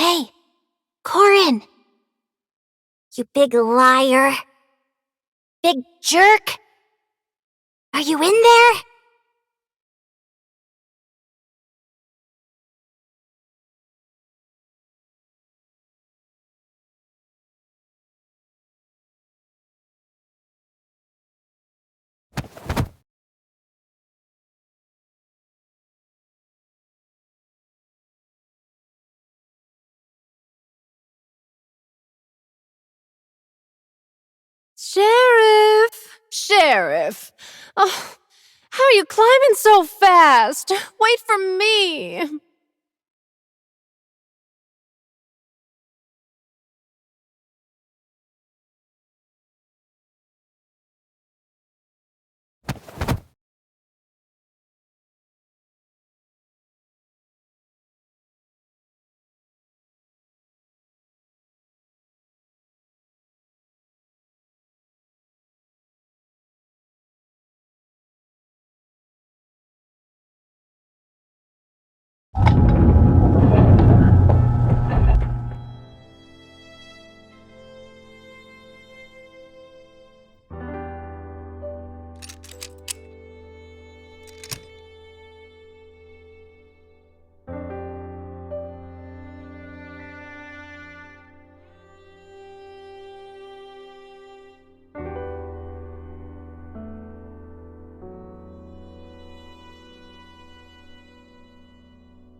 Hey, Corin! You big liar! Big jerk! Are you in there? Sheriff! Oh, how are you climbing so fast? Wait for me!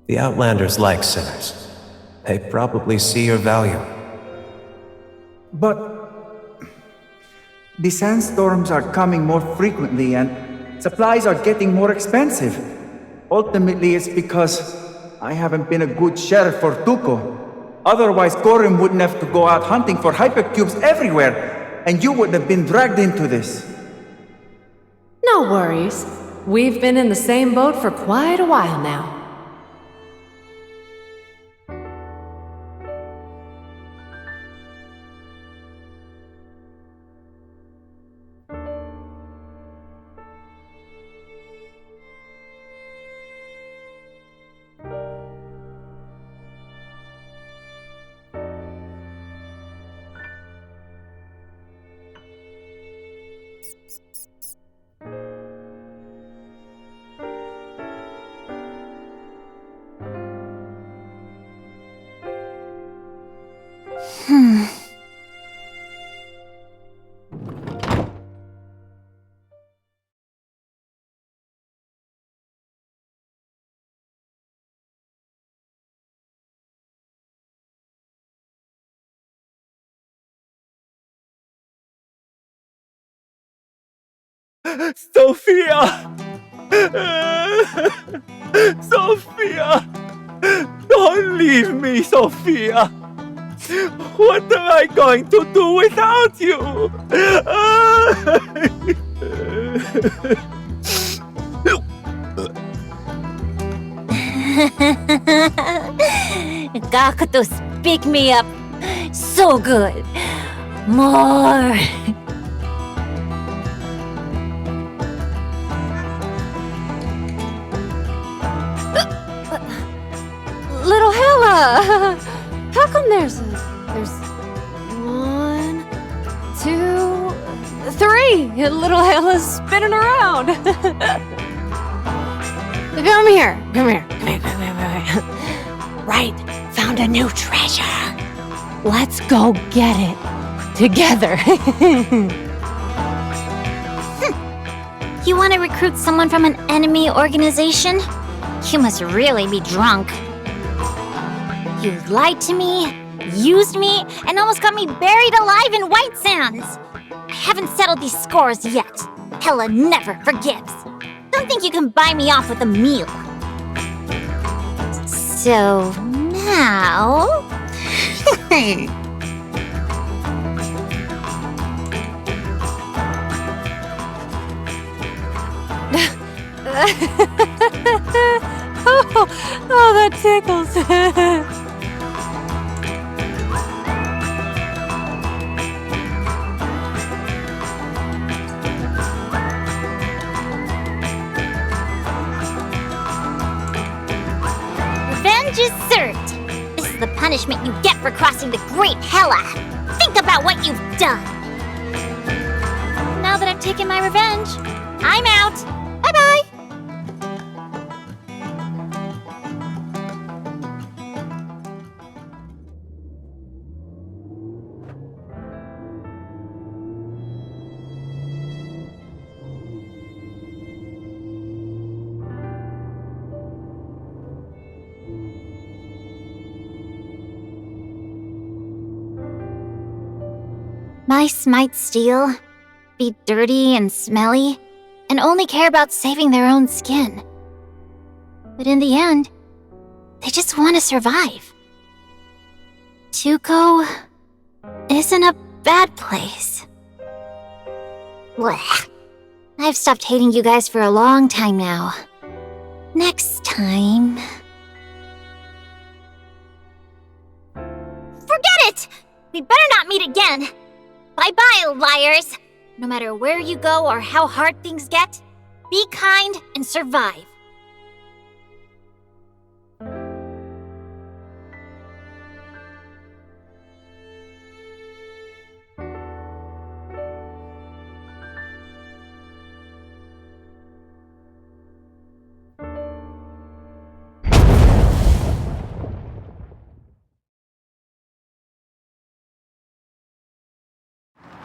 The Outlanders like sinners. They probably see your value. But the sandstorms are coming more frequently and supplies are getting more expensive. Ultimately, it's because I haven't been a good sheriff for Tuco. Otherwise, Corin wouldn't have to go out hunting for hypercubes everywhere, and you wouldn't have been dragged into this. No worries. We've been in the same boat for quite a while now. Sophia! Sophia! Don't leave me, Sophia! What am I going to do without you? Gakuto, pick me up. So good. More. Little Hella! How come there's 1, 2, 3 little Hellas spinning around? Come here. Right, found a new treasure. Let's go get it together. You want to recruit someone from an enemy organization? You must really be drunk. You lied to me, used me, and almost got me buried alive in White Sands. I haven't settled these scores yet. Hella never forgives. Don't think you can buy me off with a meal. So now... oh, that tickles. Revenge is served. This is the punishment punishment you get for crossing the Great Hella. Think about what you've done. Now that I've taken my revenge, I'm out. Bye-bye. Mice might steal, be dirty and smelly, and only care about saving their own skin. But in the end, they just want to survive. Tuco isn't a bad place. Blech. I've stopped hating you guys for a long time now. Next time... Forget it! We better not meet again! Bye-bye, liars! No matter where you go or how hard things get, be kind and survive.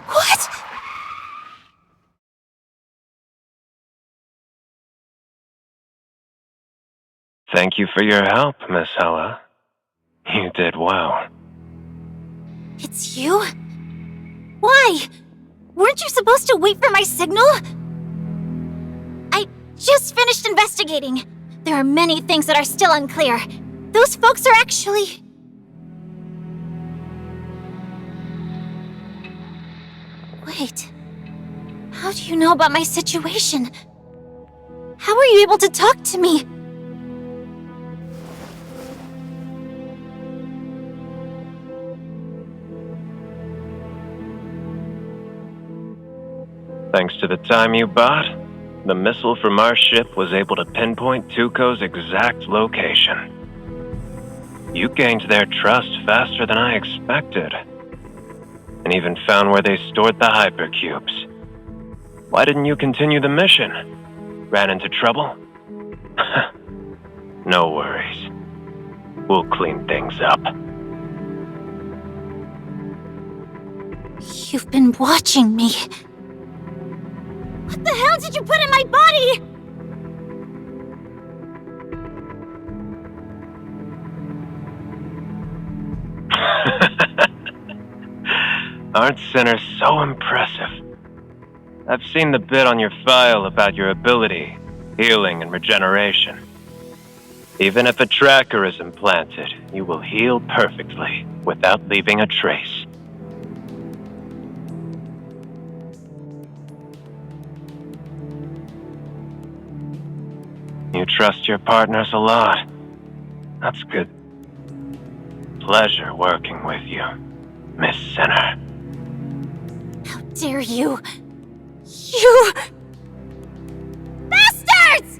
What? Thank you for your help, Miss Hella. You did well. It's you? Why? Weren't you supposed to wait for my signal? I just finished investigating. There are many things that are still unclear. Those folks are actually... Wait. How do you know about my situation? How were you able to talk to me? Thanks to the time you bought, the missile from our ship was able to pinpoint Tuco's exact location. You gained their trust faster than I expected, and even found where they stored the hypercubes. Why didn't you continue the mission? Ran into trouble? No worries. We'll clean things up. You've been watching me. What the hell did you put in my body? Aren't sinners so impressive? I've seen the bit on your file about your ability, healing, and regeneration. Even if a tracker is implanted, you will heal perfectly without leaving a trace. You trust your partners a lot. That's good. Pleasure working with you, Miss Sinner. How dare you? You... bastards!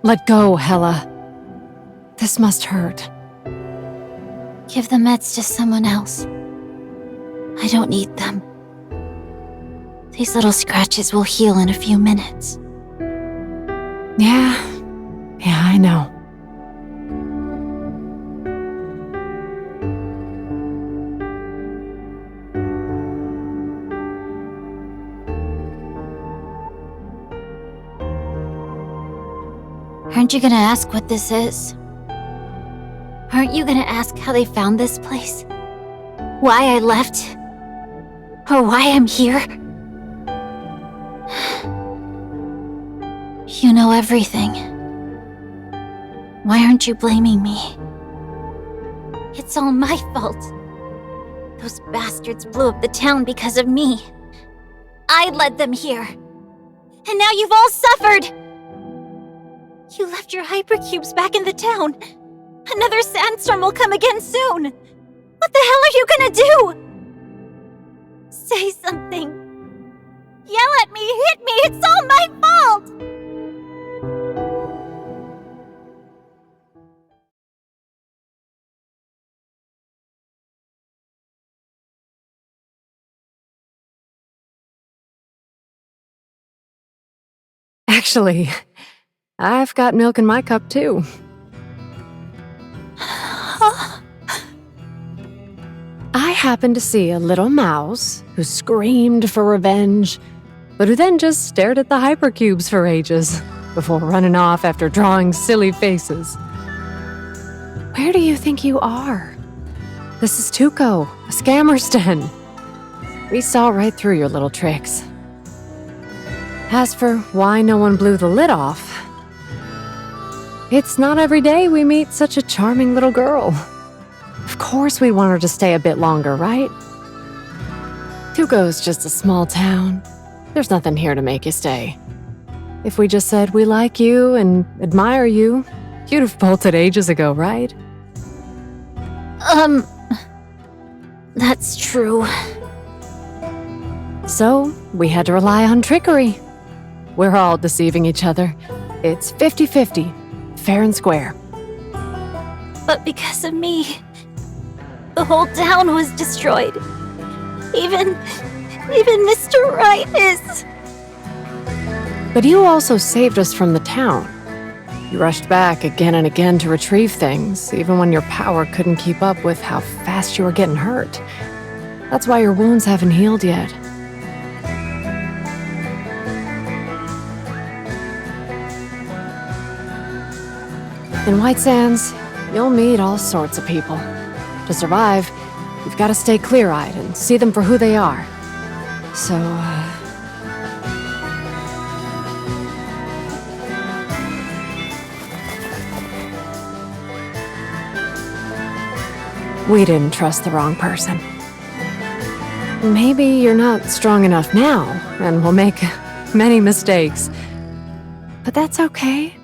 Let go, Hella. This must hurt. Give the meds to someone else. I don't need them. These little scratches will heal in a few minutes. Yeah, I know. Aren't you gonna ask what this is? Aren't you gonna ask how they found this place? Why I left? Or why I'm here? You know everything. Why aren't you blaming me? It's all my fault. Those bastards blew up the town because of me. I led them here. And now you've all suffered! You left your hypercubes back in the town. Another sandstorm will come again soon. What the hell are you gonna do? Say something. Yell at me, hit me, it's all my fault! Actually, I've got milk in my cup too. I happened to see a little mouse who screamed for revenge, but who then just stared at the hypercubes for ages before running off after drawing silly faces. Where do you think you are? This is Tuco, a scammer's den. We saw right through your little tricks. As for why no one blew the lid off, it's not every day we meet such a charming little girl. Of course we want her to stay a bit longer, right? Tuco's just a small town. There's nothing here to make you stay. If we just said we like you and admire you, you'd have bolted ages ago, right? That's true. So, we had to rely on trickery. We're all deceiving each other. It's 50-50, fair and square. But because of me, the whole town was destroyed. Even Mr. Right is... But you also saved us from the town. You rushed back again and again to retrieve things, even when your power couldn't keep up with how fast you were getting hurt. That's why your wounds haven't healed yet. In White Sands, you'll meet all sorts of people. To survive, you've got to stay clear-eyed and see them for who they are. So, we didn't trust the wrong person. Maybe you're not strong enough now, and will make many mistakes. But that's okay.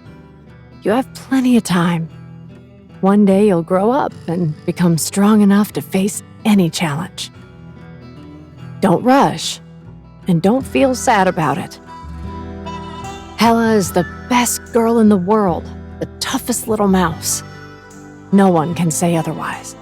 You have plenty of time. One day you'll grow up and become strong enough to face any challenge. Don't rush, and don't feel sad about it. Hella is the best girl in the world, the toughest little mouse. No one can say otherwise.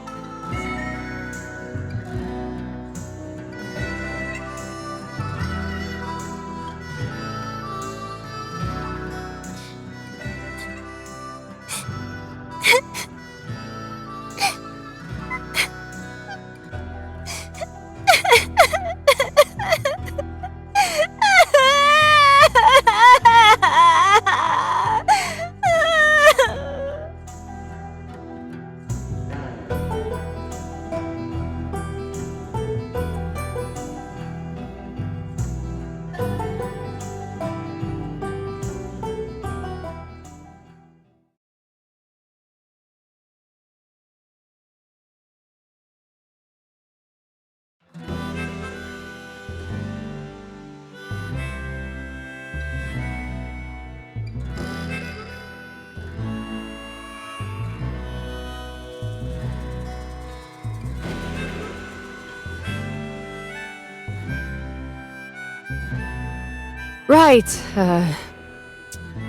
Right,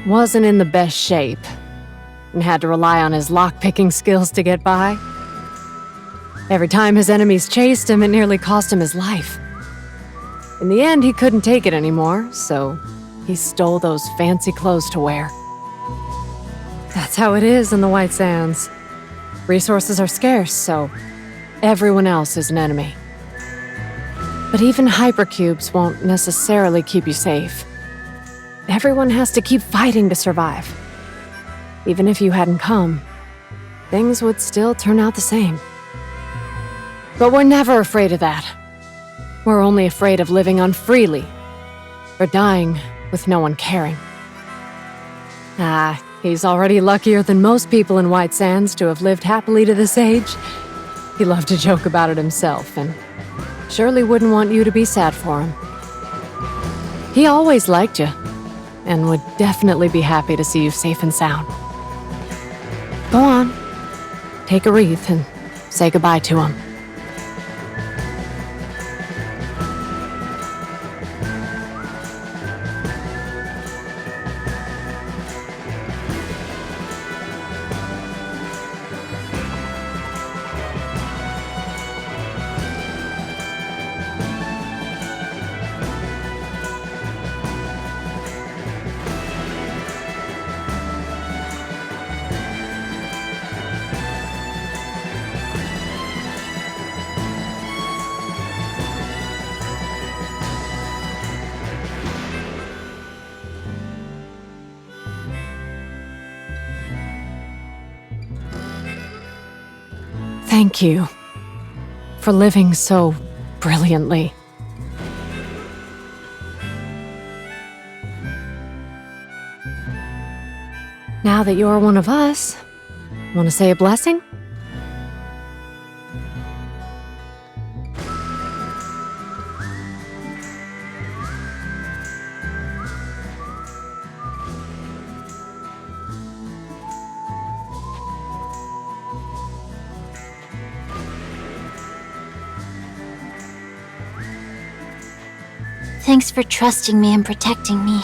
wasn't in the best shape and had to rely on his lock-picking skills to get by. Every time his enemies chased him, it nearly cost him his life. In the end, he couldn't take it anymore, so he stole those fancy clothes to wear. That's how it is in the White Sands. Resources are scarce, so everyone else is an enemy. But even hypercubes won't necessarily keep you safe. Everyone has to keep fighting to survive. Even if you hadn't come, things would still turn out the same. But we're never afraid of that. We're only afraid of living on freely, or dying with no one caring. He's already luckier than most people in White Sands to have lived happily to this age. He loved to joke about it himself, and surely wouldn't want you to be sad for him. He always liked you, and would definitely be happy to see you safe and sound. Go on, take a wreath and say goodbye to him. Thank you for living so brilliantly. Now that you're one of us, want to say a blessing? Thanks for trusting me and protecting me.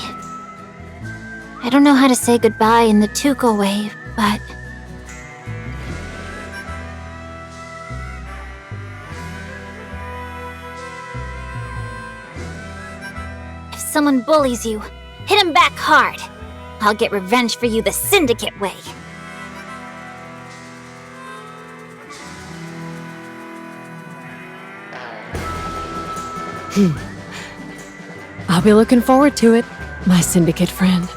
I don't know how to say goodbye in the Tuco way, but... if someone bullies you, hit him back hard. I'll get revenge for you the Syndicate way. I'll be looking forward to it, my Syndicate friend.